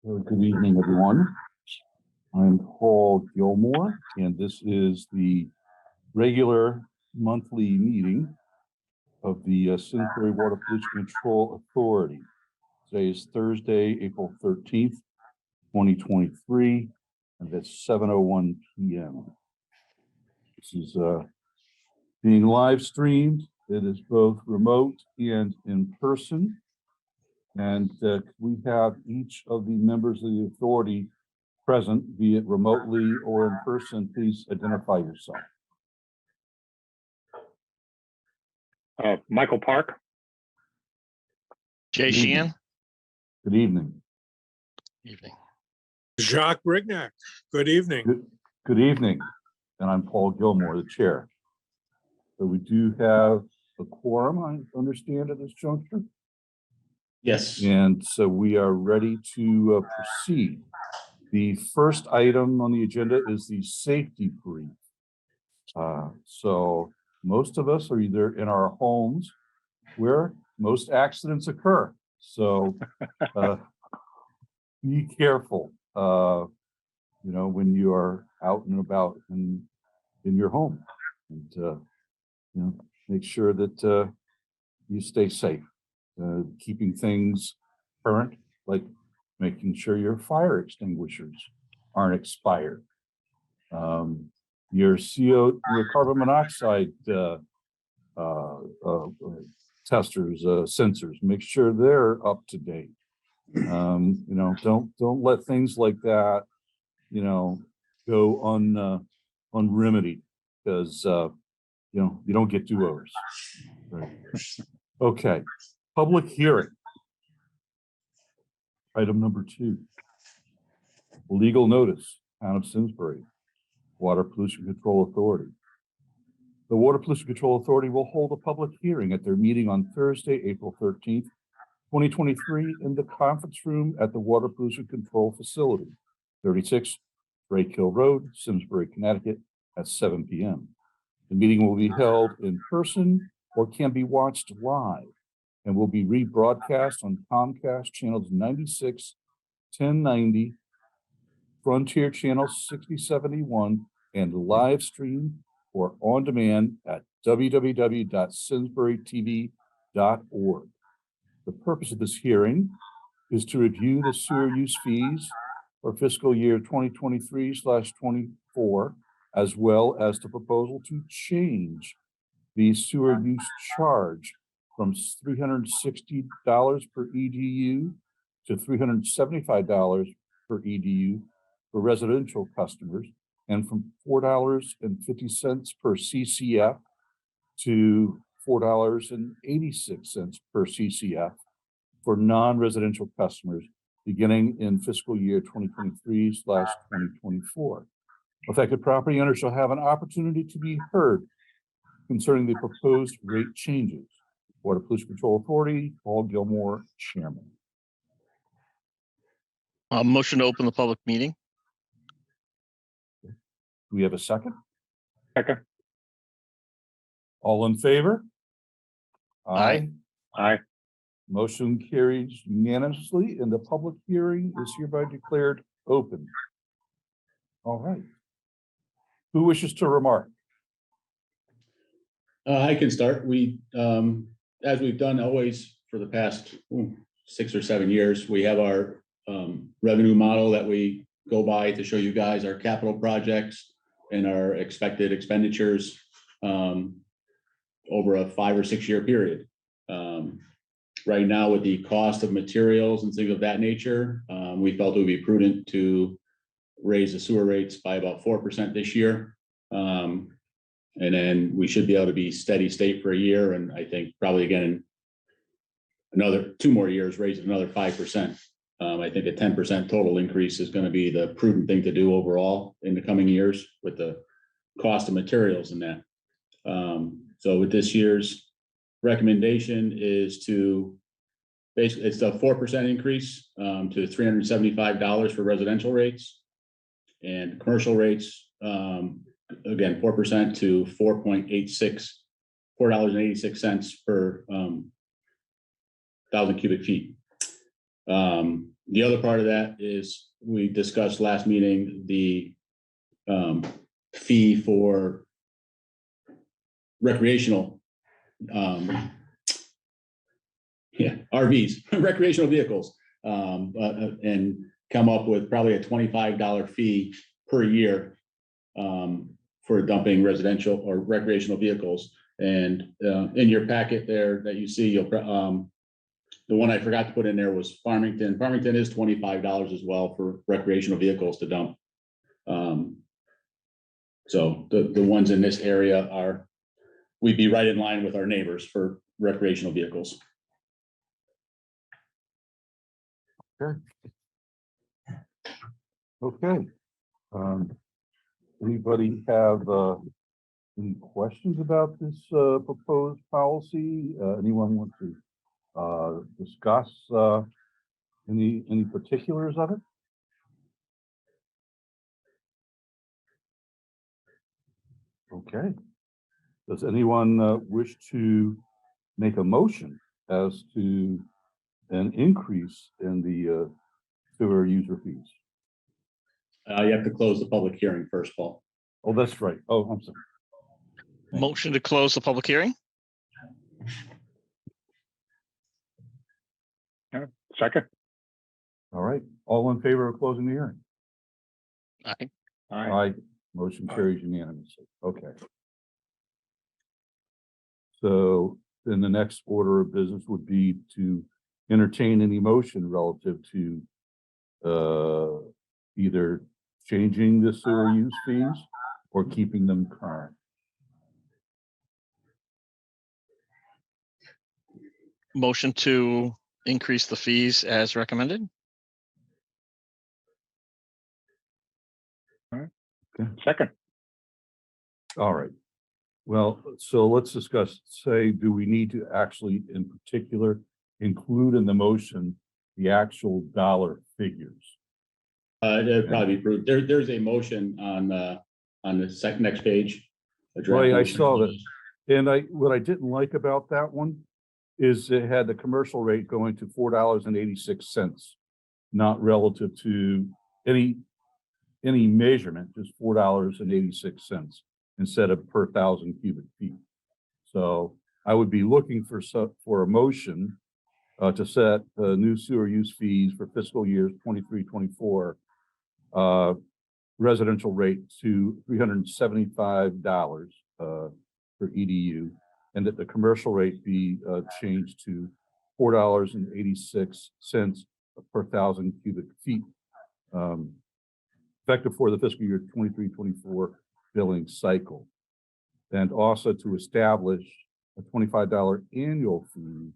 Good evening, everyone. I'm Paul Gilmore, and this is the regular monthly meeting of the Simsbury Water Pollution Control Authority. Today is Thursday, April 13th, 2023, and it's 7:01 p.m. This is being live streamed. It is both remote and in person. And we have each of the members of the authority present, be it remotely or in person. Please identify yourself. Michael Park. Jay Good evening. Sheehan. Good evening. Evening. Jacques Brignac. Good evening. Good evening. And I'm Paul Gilmore, the chair. So we do have a quorum, I understand, at this juncture. Yes. And so we are ready to proceed. The first item on the agenda is the safety brief. So most of us are either in our homes where most accidents occur. So be careful, when you are out and about in your home, and make sure that you stay safe. Keeping things current, like making sure your fire extinguishers aren't expired. Your carbon monoxide testers, sensors, make sure they're up to date. Don't let things like that, go unremedied, because you don't get do-overs. Right. Okay. Public hearing. Item number 2. Legal notice, Town of Simsbury, Water Pollution Control Authority. The Water Pollution Control Authority will hold a public hearing at their meeting on Thursday, April 13th, 2023, in the conference room at the Water Pollution Control Facility, 36 Drake Hill Road, Simsbury, Connecticut, at 7 p.m. The meeting will be held in person or can be watched live, and will be rebroadcast on Comcast channels 96, 1090, Frontier channel 6071, and live stream or on demand at www.simsburytv.org. The purpose of this hearing is to review the sewer use fees for fiscal year 2023/24, as well as the proposal to change the sewer use charge from $360 per EDU to $375 per EDU for residential customers, and from $4.50 per CCF to $4.86 per CCF for non-residential customers beginning in fiscal year 2023/2024. Affected property owners shall have an opportunity to be heard concerning the proposed rate changes. Water Pollution Control Authority, Paul Gilmore, Chairman. Motion to open the public meeting. Do we have a second? Second. All in favor? Aye. Aye. Motion carries unanimously, and the public hearing is hereby declared open. All right. Who wishes to remark? I can start. We, as we've done always for the past 6 or 7 years, we have our revenue model that we go by to show you guys our capital projects and our expected expenditures over a 5 or 6 year period. Right now, with the cost of materials and things of that nature, we felt it would be prudent to raise the sewer rates by about 4% this year. And then we should be able to be steady state for a year. And I think probably again, another 2 more years, raise it another 5%. I think a 10% total increase is going to be the prudent thing to do overall in the coming years with the cost of materials and that. So with this year's recommendation is to basically, it's a 4% increase to $375 for residential rates, and commercial rates, again, 4% to $4.86 per 1,000 cubic feet. The other part of that is we discussed last meeting, the fee for recreational RVs, recreational vehicles, and come up with probably a $25 fee per year for dumping residential or recreational vehicles. And in your packet there that you see, you'll the one I forgot to put in there was Farmington. Farmington is $25 as well for recreational vehicles to dump. So the ones in this area we'd be right in line with our neighbors for recreational vehicles. Okay. Anybody have any questions about this proposed policy? Anyone want to discuss any particulars of it? Okay. Does anyone wish to make a motion as to an increase in the sewer user fees? You have to close the public hearing first, Paul. Oh, that's right. Oh, I'm sorry. Motion to close the public hearing? Second. All right. All in favor of closing the hearing? Aye. Aye. Motion carries unanimously. Okay. So then the next order of business would be to entertain any motion relative to either changing the sewer use fees or keeping them current. Motion to increase the fees as recommended? Second. All right. Well, so let's discuss, do we need to actually in particular include in the motion the actual dollar figures? It'd probably be approved. There's a motion on the next page. a draft Right, I motion. saw that. And what I didn't like about that one is it had the commercial rate going to $4.86, not relative to any measurement, just $4.86 instead of per 1,000 cubic feet. So I would be looking for a motion to set new sewer use fees for fiscal years 23-24 residential rate to $375 per EDU, and that the commercial rate be changed to $4.86 per 1,000 cubic feet, effective for the fiscal year 23-24 billing cycle, and also to establish a $25 annual fee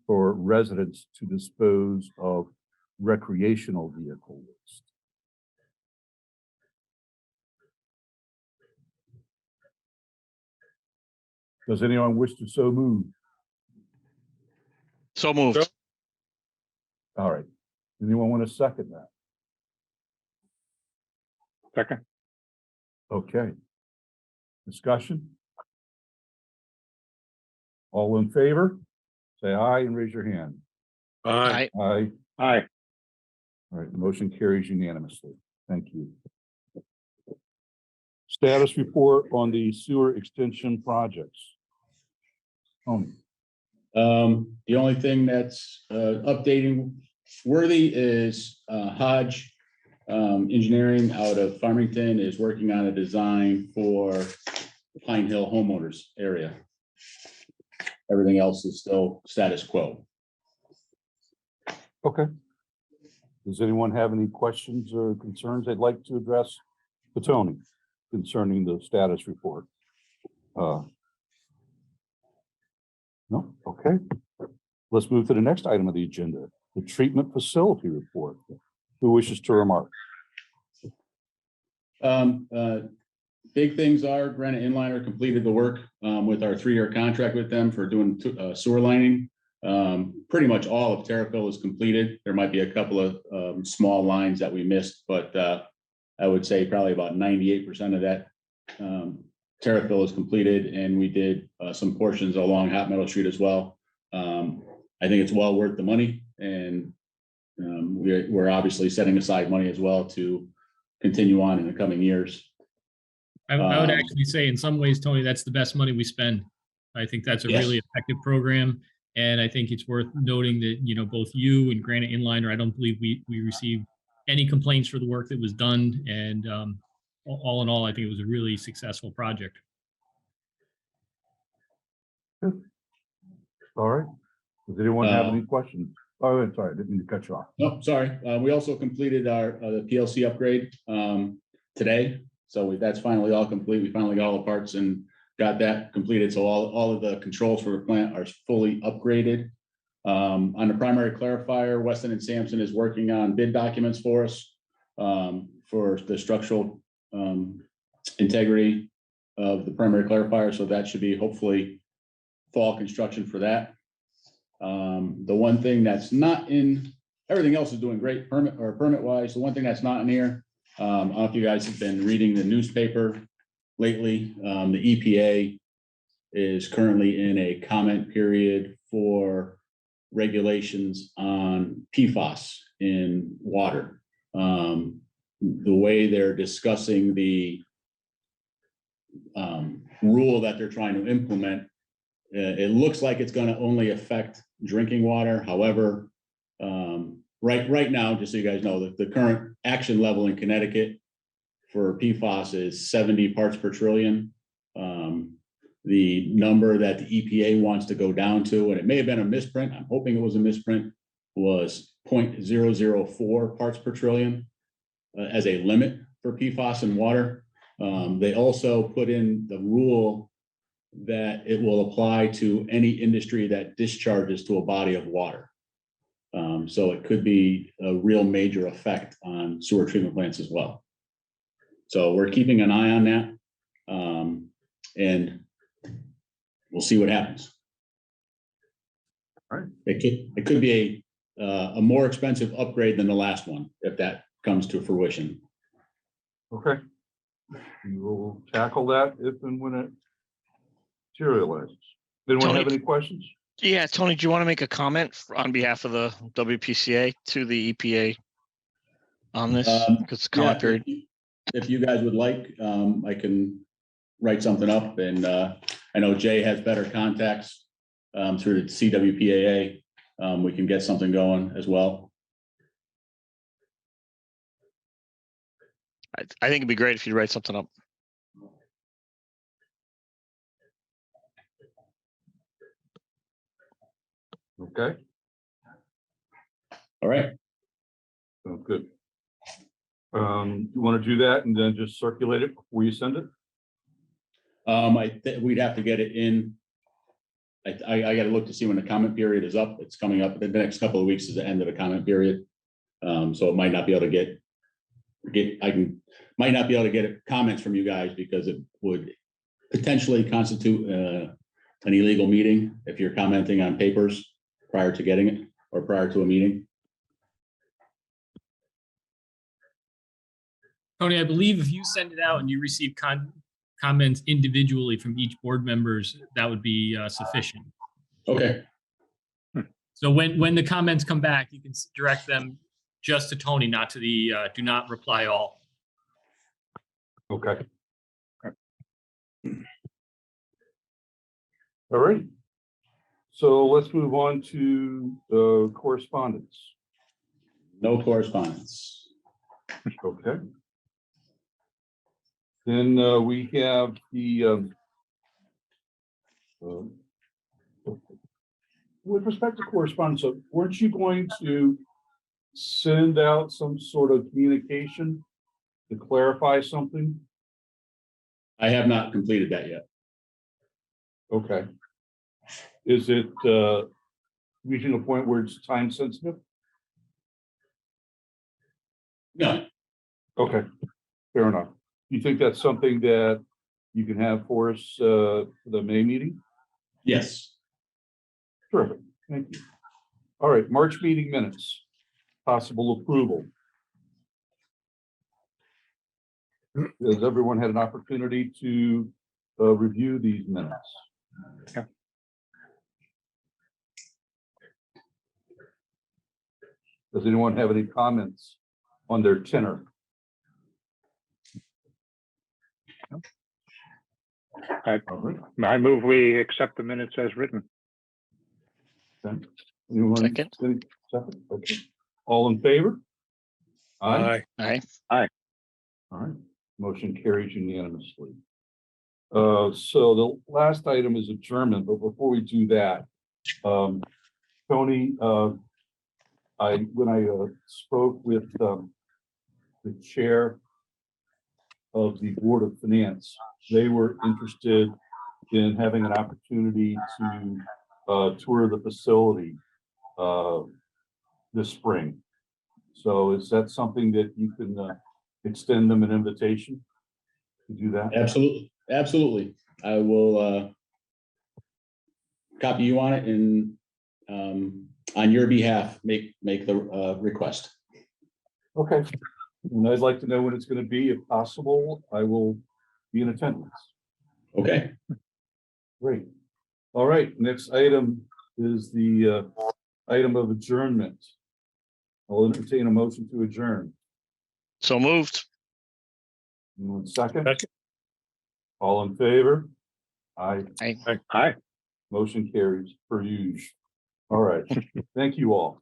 for residents to dispose of recreational vehicle waste. Does anyone wish to so move? So moved. All right. Anyone want to second that? Second. Okay. Discussion? All in favor? Say aye and raise your hand. Aye. Aye. Aye. Aye. All right, the motion carries unanimously. Thank you. Status report on the sewer extension projects. Tony. The only thing that's updating worthy is Hodge Engineering out of Farmington is working on a design for the Pine Hill homeowners area. Everything else is still status quo. Okay. Does anyone have any questions or concerns they'd like to address to Tony concerning the status report? No? Okay. Let's move to the next item of the agenda, the treatment facility report. Who wishes to remark? Big things are Granite Inliner completed the work with our 3-year contract with them for doing sewer lining. Pretty much all of Terrafil is completed. There might be a couple of small lines that we missed, but I would say probably about 98% of that Terrafil is completed, and we did some portions along Hot Meadow Street as well. I think it's well worth the money, and We're obviously setting aside money as well to continue on in the coming years. I would actually say in some ways, Tony, that's the best money we spend. I think that's a Yes. really effective program. And I think it's worth noting that, you know, both you and Granite Inliner, I don't believe we received any complaints for the work that was done. And all in all, I think it was a really successful project. All right. Does anyone have any questions? Oh, I'm sorry, I didn't mean to cut you off. No, sorry. We also completed our the PLC upgrade today. So that's finally all complete. We finally got all the parts and got that completed. So all of the controls for the plant are fully upgraded. On the primary clarifier, Weston and Sampson is working on bid documents for us for the structural integrity of the primary clarifier. So that should be hopefully fall construction for that. The one thing that's not in, everything else is doing great permit wise. The one thing that's not in here, I don't know if you guys have been reading the newspaper lately. The EPA is currently in a comment period for regulations on PFAS in water. The way they're discussing the rule that they're trying to implement, it looks like it's going to only affect drinking water. However, right now, just so you guys know, the current action level in Connecticut for PFAS is 70 parts per trillion. The number that the EPA wants to go down to, and it may have been a misprint, I'm hoping it was a misprint, was 0.004 parts per trillion as a limit for PFAS in water. They also put in the rule that it will apply to any industry that discharges to a body of water. So it could be a real major effect on sewer treatment plants as well. So we're keeping an eye on that. And we'll see what happens. All right. It could be a more expensive upgrade than the last one, if that comes to fruition. Okay. We will tackle that if and when it materializes. Anyone Tony- have any questions? Yeah, Tony, do you want to make a comment on behalf of the WPCA to the EPA on this? Because it's comment period. If you guys would like, I can write something up, and I know Jay has better contacts through the CWPAA. We can get something going as well. I think it'd be great if you write something up. Okay, All right. sounds good. You want to do that and then just circulate it before you send it? We'd have to get it in. I got to look to see when the comment period is up. It's coming up. The next couple of weeks is the end of the comment period. So it might not be able to might not be able to get comments from you guys because it would potentially constitute an illegal meeting if you're commenting on papers prior to getting it or prior to a meeting. Tony, I believe if you send it out and you receive comments individually from each board members, that would be sufficient. Okay. So when the comments come back, you can direct them just to Tony, not to the do not reply all. Okay. All right. So let's move on to correspondence. No correspondence. Okay. Then we have the with respect to correspondence, so weren't you going to send out some sort of communication to clarify something? I have not completed that yet. Okay. Is it reaching a point where it's time sensitive? No. Okay, fair enough. You think that's something that you can have for us for the May meeting? Yes. Terrific, thank you. All right, March meeting minutes, possible approval. Has everyone had an opportunity to review these minutes? Yeah. Does anyone have any comments on their tenor? I All right. I move we accept the minutes as written. Okay. Anyone? Second. Second. Okay. All in favor? Aye. Aye. All right. Motion carries unanimously. So the last item is adjournment, but before we do that, Tony, when I spoke with the chair of the Board of Finance, they were interested in having an opportunity to tour the facility this spring. So is that something that you can extend them an invitation to do that? Absolutely, absolutely. I will copy you on it and on your behalf, make the request. Okay. And I'd like to know when it's going to be, if possible. I will be in attendance. Okay, Great. All right, next item is the item of adjournment. I'll entertain a motion to adjourn. So moved. Anyone second? Second. All in favor? Aye. Aye. Aye. Motion carries per usual. All right. Thank you all.